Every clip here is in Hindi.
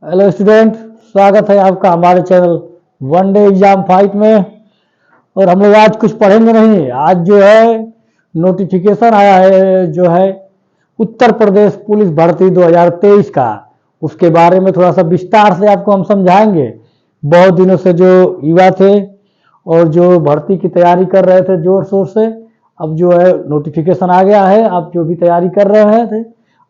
हेलो स्टूडेंट, स्वागत है आपका हमारे channel one day exam fight में। और हम लोग आज कुछ पढ़ेंगे नहीं। आज जो है नोटिफिकेशन आया है जो है उत्तर प्रदेश पुलिस भर्ती 2023 का, उसके बारे में थोड़ा सा विस्तार से आपको हम समझाएंगे। बहुत दिनों से जो युवा थे और जो भर्ती की तैयारी कर रहे थे जोर शोर से, अब जो है नोटिफिकेशन आ गया है। आप जो भी तैयारी कर रहे थे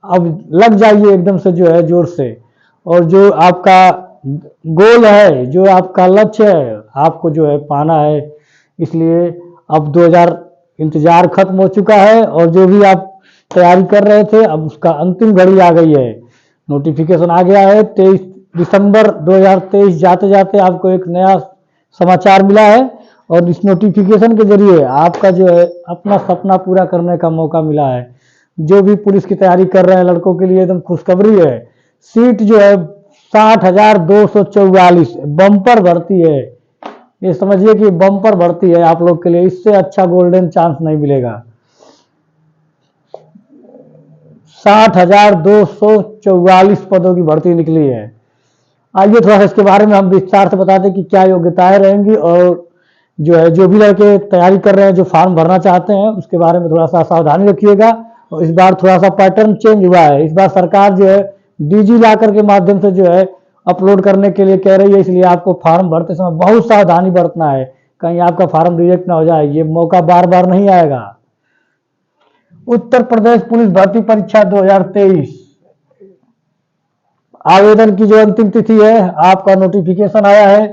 अब लग जाइए एकदम से जो है जोर से। और जो आपका गोल है, जो आपका लक्ष्य है, आपको जो है पाना है। इसलिए अब 2000 इंतजार खत्म हो चुका है और जो भी आप तैयारी कर रहे थे अब उसका अंतिम घड़ी आ गई है। नोटिफिकेशन आ गया है 23 दिसंबर 2023 जाते जाते आपको एक नया समाचार मिला है। और इस नोटिफिकेशन के जरिए आपका जो है अपना सपना पूरा करने का मौका मिला है। जो भी पुलिस की तैयारी कर रहे हैं लड़कों के लिए एकदम खुशखबरी है। सीट जो है 60,244 बम्पर भर्ती है। ये समझिए कि बम्पर भर्ती है आप लोग के लिए। इससे अच्छा गोल्डन चांस नहीं मिलेगा। 60,244 पदों की भर्ती निकली है। आइए थोड़ा सा इसके बारे में हम विस्तार से बताते हैं कि क्या योग्यताएं रहेंगी और जो है जो भी लड़के तैयारी कर रहे हैं, जो फॉर्म भरना चाहते हैं, उसके बारे में थोड़ा सा सावधानी रखिएगा। और इस बार थोड़ा सा पैटर्न चेंज हुआ है। इस बार सरकार जो है डिजी लॉकर के माध्यम से जो है अपलोड करने के लिए कह रही है। इसलिए आपको फॉर्म भरते समय बहुत सावधानी बरतना है, कहीं आपका फॉर्म रिजेक्ट ना हो जाए। ये मौका बार बार नहीं आएगा। उत्तर प्रदेश पुलिस भर्ती परीक्षा 2023 आवेदन की जो अंतिम तिथि है, आपका नोटिफिकेशन आया है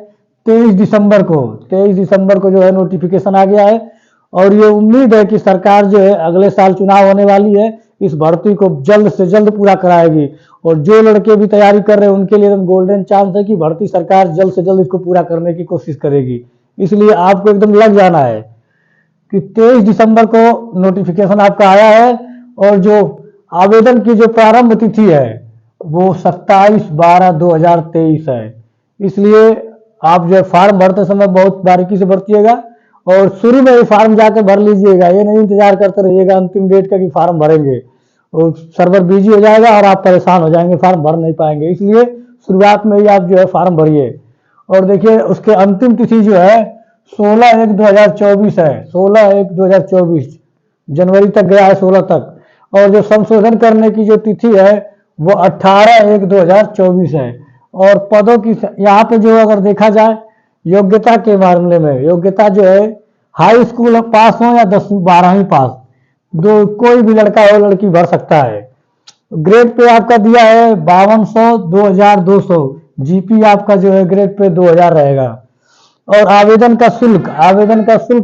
23 दिसंबर को। 23 दिसंबर को जो है नोटिफिकेशन आ गया है। और ये उम्मीद है कि सरकार जो है अगले साल चुनाव होने वाली है, इस भर्ती को जल्द से जल्द पूरा कराएगी। और जो लड़के भी तैयारी कर रहे हैं उनके लिए एकदम गोल्डन चांस है कि भर्ती सरकार जल्द से जल्द इसको पूरा करने की कोशिश करेगी। इसलिए आपको एकदम लग जाना है कि 23 दिसंबर को नोटिफिकेशन आपका आया है। और जो आवेदन की जो प्रारंभ तिथि है वो 27/12/2023 है। इसलिए आप जो है फॉर्म भरते समय बहुत बारीकी से भरतिएगा और शुरू में ही फॉर्म जाकर भर लीजिएगा। ये नहीं इंतजार करते रहिएगा अंतिम डेट का कि फॉर्म भरेंगे, और सर्वर बिजी हो जाएगा और आप परेशान हो जाएंगे, फॉर्म भर नहीं पाएंगे। इसलिए शुरुआत में ही आप जो है फॉर्म भरिए। और देखिए उसके अंतिम तिथि जो है 16/1/2024 है। 16/1/2024 जनवरी तक गया है, 16 तक। और जो संशोधन करने की जो तिथि है वो 18/1/2024 है। और पदों की यहाँ पे जो अगर देखा जाए योग्यता के मामले में, योग्यता जो है हाई स्कूल पास हो या 10वीं 12वीं पास, दो कोई भी लड़का हो लड़की भर सकता है। ग्रेड पे आपका दिया है 5200, 2200। जीपी आपका जो है ग्रेड पे 2000 रहेगा। और आवेदन का शुल्क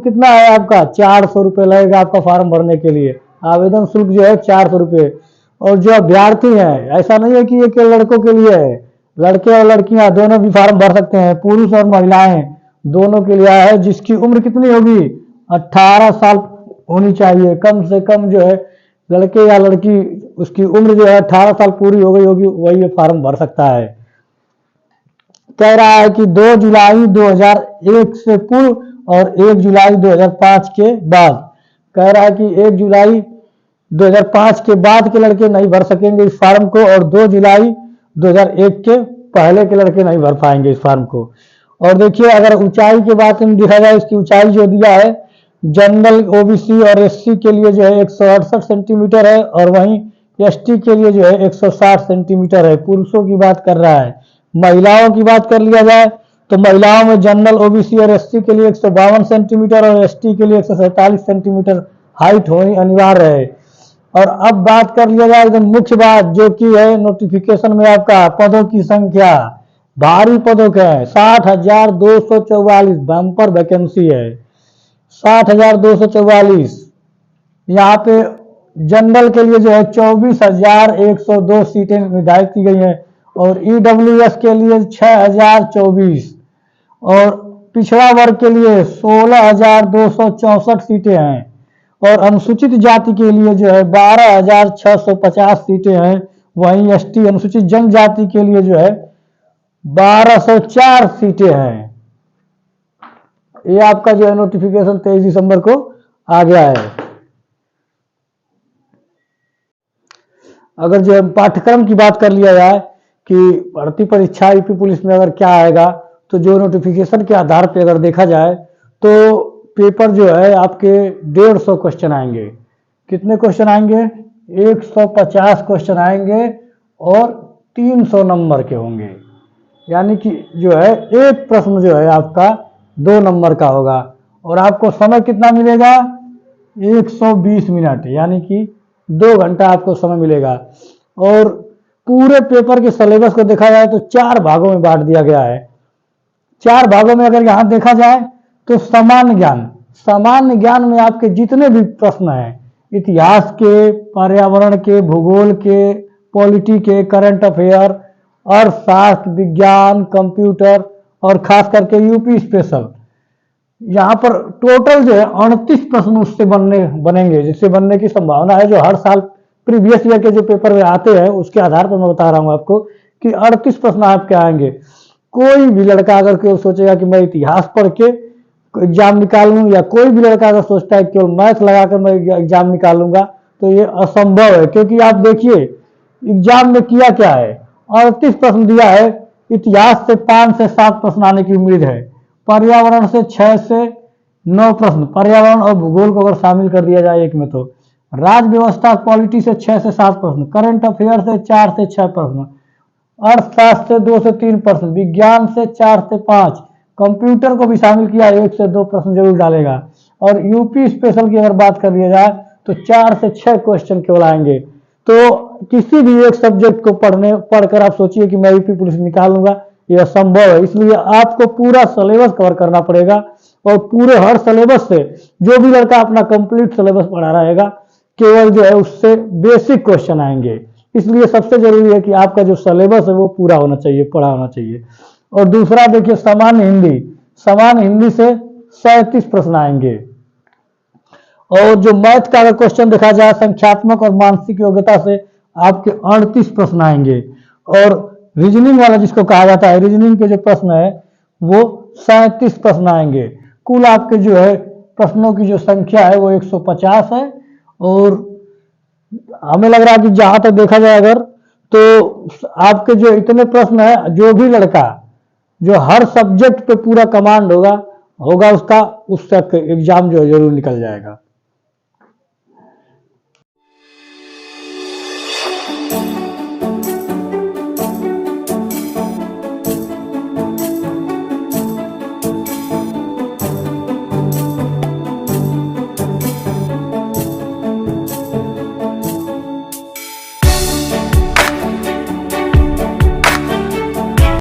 कितना है आपका? 400 रुपये लगेगा आपका फॉर्म भरने के लिए। आवेदन शुल्क जो है 400 रुपये। और जो अभ्यर्थी हैं, ऐसा नहीं है कि ये केवल लड़कों के लिए है, लड़के और लड़कियां दोनों भी फॉर्म भर सकते हैं। पुरुष और महिलाएं दोनों के लिए है। जिसकी उम्र कितनी होगी? 18 साल होनी चाहिए कम से कम। जो है लड़के या लड़की उसकी उम्र जो है 18 साल पूरी हो गई होगी, वही फॉर्म भर सकता है। कह रहा है कि 2 जुलाई 2001 से पूर्व और 1 जुलाई 2005 के बाद। कह रहा है कि 1 जुलाई 2005 के बाद के लड़के नहीं भर सकेंगे इस फॉर्म को, और 2 जुलाई 2001 के पहले के लड़के नहीं भर पाएंगे इस फॉर्म को। और देखिए अगर ऊंचाई की बात में देखा जाए, इसकी ऊंचाई जो दिया है जनरल ओबीसी और एससी के लिए जो है 168 सेंटीमीटर है, और वहीं एसटी के लिए जो है 160 सेंटीमीटर है। पुरुषों की बात कर रहा है। महिलाओं की बात कर लिया जाए तो महिलाओं में जनरल ओबीसी और एससी के लिए 152 सेंटीमीटर और एसटी के लिए 147 सेंटीमीटर हाइट होनी अनिवार्य है। और अब बात कर लिया जाए एकदम मुख्य बात जो कि है नोटिफिकेशन में आपका पदों की संख्या। भारी पदों के हैं 60,244 बम्पर वैकेंसी है। 60,244। यहाँ पे जनरल के लिए जो है 24,102 सीटें निर्धारित की गई हैं, और ईडब्ल्यूएस के लिए 6,024, और पिछड़ा वर्ग के लिए 16,264 सीटें हैं, और अनुसूचित जाति के लिए जो है 12,650 सीटें हैं। वहीं एसटी अनुसूचित जनजाति के लिए जो है 1,204 सीटें हैं। ये आपका जो है नोटिफिकेशन 23 दिसंबर को आ गया है। अगर जो पाठ्यक्रम की बात कर लिया जाए कि भर्ती परीक्षा यूपी पुलिस में अगर क्या आएगा, तो जो नोटिफिकेशन के आधार पे अगर देखा जाए तो पेपर जो है आपके 150 क्वेश्चन आएंगे। कितने क्वेश्चन आएंगे? 150 क्वेश्चन आएंगे और 300 नंबर के होंगे। यानी कि जो है एक प्रश्न जो है आपका 2 नंबर का होगा और आपको समय कितना मिलेगा? 120 मिनट, यानी कि 2 घंटा आपको समय मिलेगा। और पूरे पेपर के सिलेबस को देखा जाए तो 4 भागों में बांट दिया गया है। 4 भागों में अगर यहां देखा जाए तो सामान्य ज्ञान में आपके जितने भी प्रश्न हैं, इतिहास के, पर्यावरण के, भूगोल के, पॉलिटी के, करंट अफेयर, अर्थशास्त्र, विज्ञान, कंप्यूटर और खास करके यूपी स्पेशल, यहाँ पर टोटल जो है 38 प्रश्न उससे बनेंगे, जिससे बनने की संभावना है। जो हर साल प्रीवियस ईयर के जो पेपर में आते हैं उसके आधार पर मैं बता रहा हूं आपको कि 38 प्रश्न आपके आएंगे। कोई भी लड़का अगर केवल सोचेगा कि मैं इतिहास पढ़ के एग्जाम निकाल लूँ, या कोई भी लड़का अगर सोचता है केवल मैथ लगाकर मैं एग्जाम निकालूंगा, तो ये असंभव है। क्योंकि आप देखिए एग्जाम में किया क्या है, 38 प्रश्न दिया है। इतिहास से 5 से 7 प्रश्न आने की उम्मीद है, पर्यावरण से 6 से 9 प्रश्न, पर्यावरण और भूगोल को अगर शामिल कर दिया जाए एक में, तो राज्य व्यवस्था पॉलिटी से 6 से 7 प्रश्न, करंट अफेयर से 4 से 6 प्रश्न, अर्थशास्त्र से 2 से 3 प्रश्न, विज्ञान से 4 से 5, कंप्यूटर को भी शामिल किया 1 से 2 प्रश्न जरूर डालेगा। और यूपी स्पेशल की अगर बात कर लिया जाए तो 4 से 6 क्वेश्चन केवल आएंगे। तो किसी भी एक सब्जेक्ट को पढ़कर आप सोचिए कि मैं यूपी पुलिस निकाल लूंगा, यह असंभव है। इसलिए आपको पूरा सिलेबस कवर करना पड़ेगा और पूरे हर सिलेबस से जो भी लड़का अपना कंप्लीट सिलेबस पढ़ा रहेगा, केवल जो है उससे बेसिक क्वेश्चन आएंगे। इसलिए सबसे जरूरी है कि आपका जो सिलेबस है वो पूरा होना चाहिए, पढ़ा होना चाहिए। और दूसरा देखिए सामान्य हिंदी से 37 प्रश्न आएंगे। और जो मैथ का अगर क्वेश्चन देखा जाए, संख्यात्मक और मानसिक योग्यता से आपके 38 प्रश्न आएंगे। और रीजनिंग वाला जिसको कहा जाता है, रीजनिंग के जो प्रश्न है वो 37 प्रश्न आएंगे। कुल आपके जो है प्रश्नों की जो संख्या है वो 150 है। और हमें लग रहा है कि जहां तक देखा जाए अगर, तो आपके जो इतने प्रश्न है, जो भी लड़का जो हर सब्जेक्ट पे पूरा कमांड होगा उसका उस तक एग्जाम जो है जरूर निकल जाएगा।